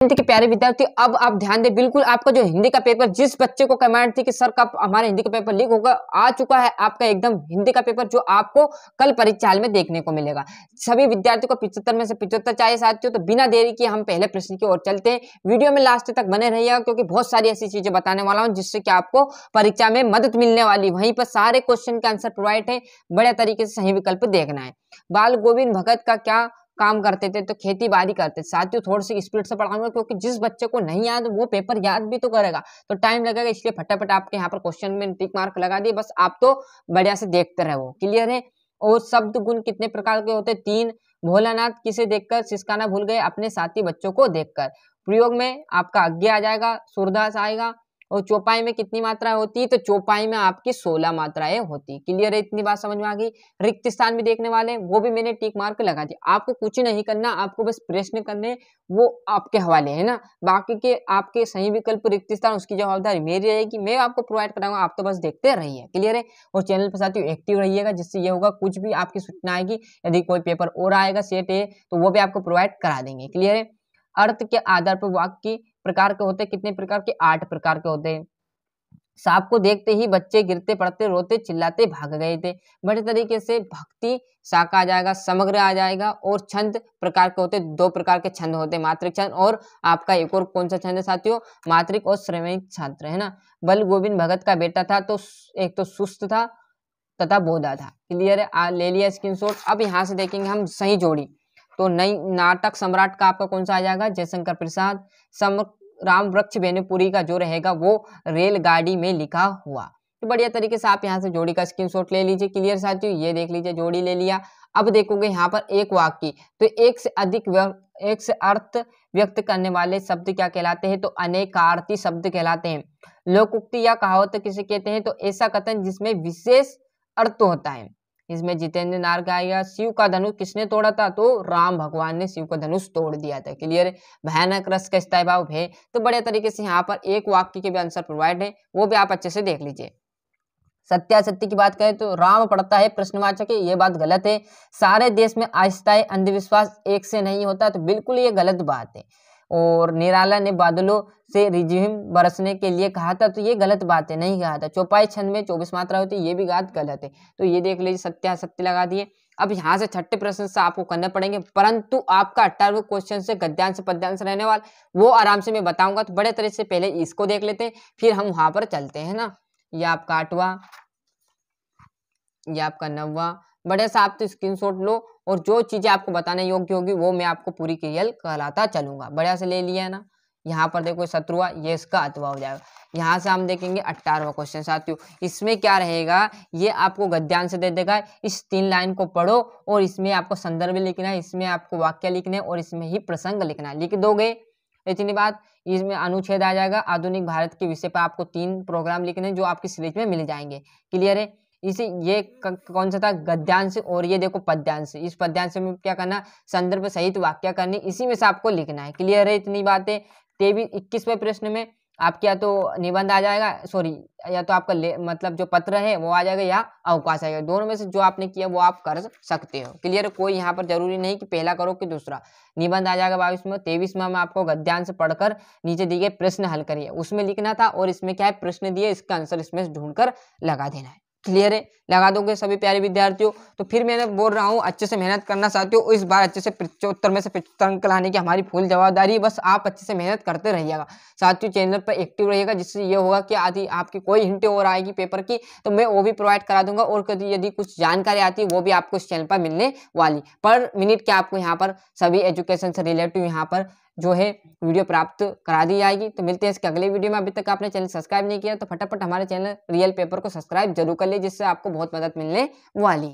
के प्यारे विद्यार्थी, अब आप ध्यान दें, बिल्कुल आपका जो हिंदी का पेपर, जिस बच्चे को कमेंट थी कि सर कब हमारा हिंदी का पेपर लीक होगा, आ चुका है आपका एकदम हिंदी का पेपर, जो आपको कल परीक्षा हाल में देखने को मिलेगा। सभी विद्यार्थियों को 75 में से 75 चाहिए साथियों। तो बिना देरी किए हम पहले प्रश्न की ओर चलते हैं। वीडियो में लास्ट तक बने रहिएगा, क्योंकि बहुत सारी ऐसी चीजें बताने वाला हूं जिससे कि आपको परीक्षा में मदद मिलने वाली। वहीं पर सारे क्वेश्चन के आंसर प्रोवाइड है, बड़े तरीके से सही विकल्प देखना है। बाल गोविंद भगत का क्या काम करते थे? तो खेती बाड़ी करते थे साथियों। थोड़ी सी स्पीड से पढ़ाऊंगा, क्योंकि जिस बच्चे को नहीं याद वो पेपर याद भी तो करेगा, तो टाइम लगेगा, इसलिए फटाफट आपके यहाँ पर क्वेश्चन में टिक मार्क लगा दिए, बस आप तो बढ़िया से देखते रहो। क्लियर है? और शब्द गुण कितने प्रकार के होते? 3। भोलानाथ किसे देखकर सिसकाना भूल गए? अपने साथी बच्चों को देखकर। प्रयोग में आपका आज्ञा आ जाएगा, सूरदास आएगा। और चौपाई में कितनी मात्राएं होती है? तो चौपाई में आपकी 16 मात्राएं होती। क्लियर है? इतनी बात समझ में आ गई। रिक्त स्थान भी देखने वाले, वो भी मैंने टिक मार्क लगा दिया। आपको कुछ नहीं करना, आपको बस प्रश्न करने, वो आपके हवाले है ना। बाकी के आपके सही विकल्प रिक्त स्थान, उसकी जवाबदारी मेरी रहेगी, मैं आपको प्रोवाइड कराऊंगा, आप तो बस देखते रहिए। क्लियर है? और चैनल पर साथियों एक्टिव रहिएगा, जिससे ये होगा कुछ भी आपकी सूचना आएगी, यदि कोई पेपर और आएगा सेट है, तो वो भी आपको प्रोवाइड करा देंगे। क्लियर है? अर्थ के आधार पर वाक्य प्रकार के होते हैं। कितने प्रकार के? 8 प्रकार के होते हैं। सांप को देखते ही बच्चे गिरते पड़ते रोते चिल्लाते भाग गए थे। बड़े तरीके से भक्ति शाखा आ जाएगा, समग्र आ जाएगा। और छंद प्रकार के होते, 2 प्रकार के छंद होते, मात्रिक छंद और आपका एक और कौन सा छंद है साथियों? मात्रिक और श्रवणिक छंद है ना। बल गोविंद भगत का बेटा था, तो एक तो सुस्त था तथा बोधा था। क्लियर है? ले लिया स्क्रीनशॉट। अब यहाँ से देखेंगे हम सही जोड़ी। तो नई नाटक सम्राट का आपका कौन सा आ जाएगा? जयशंकर प्रसाद। राम वृक्ष बेनीपुरी का जो रहेगा वो रेलगाड़ी में लिखा हुआ। तो बढ़िया तरीके से आप यहाँ से जोड़ी का स्क्रीनशॉट ले लीजिए। क्लियर साथियों? ये देख लीजिए, जोड़ी ले लिया। अब देखोगे यहाँ पर एक वाक्य, तो एक से अर्थ व्यक्त करने वाले शब्द क्या कहलाते हैं? तो अनेकार्थी शब्द कहलाते हैं। लोकोक्ति या कहावत किसे कहते हैं? तो ऐसा कथन जिसमें विशेष अर्थ होता है। इसमें जितेंद्र नार का आएगा। शिव का धनुष किसने तोड़ा था? तो राम भगवान ने शिव का धनुष तोड़ दिया था। क्लियर है? भयानक रस का स्थायी भाव है। तो बड़े तरीके से यहाँ पर एक वाक्य के भी आंसर प्रोवाइड है, वो भी आप अच्छे से देख लीजिए। सत्यासत्य की बात करें तो राम पड़ता है प्रश्नवाचक है, ये बात गलत है। सारे देश में अस्थायी अंधविश्वास एक से नहीं होता, तो बिल्कुल ये गलत बात है। और निराला ने बादलों से रिझिम बरसने के लिए कहा था, तो ये गलत बात है, नहीं कहा था। चौपाई छंद में 24 मात्रा होती है, ये भी बात गलत है। तो ये देख लीजिए, सत्यासत्य लगा दिए। अब यहाँ से छठे प्रश्न से आपको करने पड़ेंगे, परंतु आपका 18वें क्वेश्चन से गद्यांश पद्यांश रहने वाला, वो आराम से मैं बताऊंगा। तो बड़े तरह से पहले इसको देख लेते हैं, फिर हम वहां पर चलते हैं ना। ये आपका 8वां, ये आपका 9वां। बड़े से आप तो स्क्रीनशॉट लो, और जो चीजें आपको बताने योग्य होगी वो मैं आपको पूरी क्लियर कहलाता चलूंगा। बढ़िया से ले लिया ना। यहाँ पर देखो 17वां, ये इसका 8वां हो जाएगा। यहाँ से हम देखेंगे 18वां क्वेश्चन साथियों। इसमें क्या रहेगा? ये आपको गद्यांश दे देगा, इस 3 लाइन को पढ़ो, और इसमें आपको संदर्भ लिखना है, इसमें आपको वाक्य लिखना है, और इसमें ही प्रसंग लिखना है। लिख दोगे इतनी बात। इसमें अनुच्छेद आ जाएगा, आधुनिक भारत के विषय पर आपको 3 प्रोग्राम लिखने हैं, जो आपकी सीरीज में मिल जाएंगे। क्लियर है? इसे ये कौन सा था? गद्यांश। और ये देखो पद्यांश। इस पद्यांश में क्या करना? संदर्भ सहित वाक्य करनी, इसी में से आपको लिखना है। क्लियर है? इतनी बातें। 21वें प्रश्न में आपके या तो निबंध आ जाएगा, सॉरी, या तो आपका मतलब जो पत्र है वो आ जाएगा, या अवकाश आएगा। दोनों में से जो आपने किया वो आप कर सकते हो। क्लियर? कोई यहाँ पर जरूरी नहीं कि पहला करो कि दूसरा। निबंध आ जाएगा 22 में। 23 में आपको गद्यांश पढ़कर नीचे दिए गए प्रश्न हल करिए, उसमें लिखना था। और इसमें क्या है? प्रश्न दिए, इसका आंसर इसमें ढूंढकर लगा देना है। क्लियर है? लगा दोगे सभी प्यारे विद्यार्थियों? तो फिर मैंने बोल रहा हूँ, अच्छे से मेहनत करना चाहते हो, इस बार अच्छे से 75 में से 75 अंक लाने की हमारी फुल जवाबदारी है। बस आप अच्छे से मेहनत करते रहिएगा साथियों, चैनल पर एक्टिव रहिएगा, जिससे ये होगा कि आदि आपकी कोई हिंट और आएगी पेपर की, तो मैं वो भी प्रोवाइड करा दूंगा। और यदि कुछ जानकारी आती है वो भी आपको इस चैनल पर मिलने वाली। पर मिनट के आपको यहाँ पर सभी एजुकेशन से रिलेटिव यहाँ पर जो है वीडियो प्राप्त करा दी जाएगी। तो मिलते हैं इसके अगले वीडियो में। अभी तक आपने चैनल सब्सक्राइब नहीं किया तो फटाफट हमारे चैनल रियल पेपर को सब्सक्राइब जरूर कर लीजिए, जिससे आपको बहुत मदद मिलने वाली।